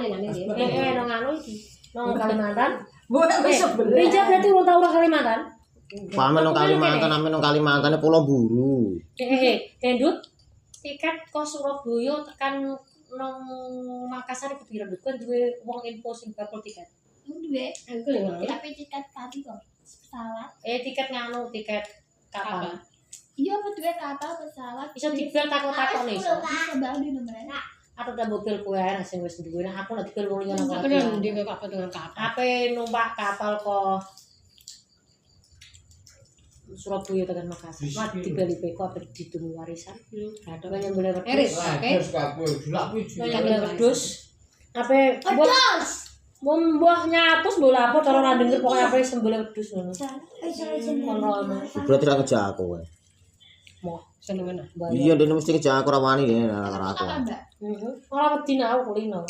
nang anu iki. Nang Kalimantan. Mbok wis sebelah. Rija berarti urung tau nang Kalimantan. Pamen nang Kalimantan, ame nang Kalimantan Pulau Buru. Gendut tiket ke Surabaya tekan nang Makassar iku piro Ndut? Kan duwe wong info sing bakal tiket. Duwe. Aku lho. Tapi tiket tadi kok pesawat. Tiket nganu, tiket kapal. Iya, apa duwe kapal pesawat. Bisa dibel takon-takon iso. Bisa banget di nomornya. Aku udah mobil kowe ae sing wis duwe. Nah, aku nek dibel wong liya nang Aku nang ndi kok dengan kapal. Ape numpak kapal kok Surabaya tekan Makassar. Mat dibeli peko ape didungu warisan. Ada banyak boleh Eris, wedhus. oke. Banyak boleh wedhus. Ape mbah nyatus bola apa cara ora denger pokoke ape sembelih wedhus ngono. Ngono. Berarti ra kerja aku kowe. Moh Senengan. Iya, dene mesti kerja aku ra wani dene karo aku. Ora wedi aku kulino.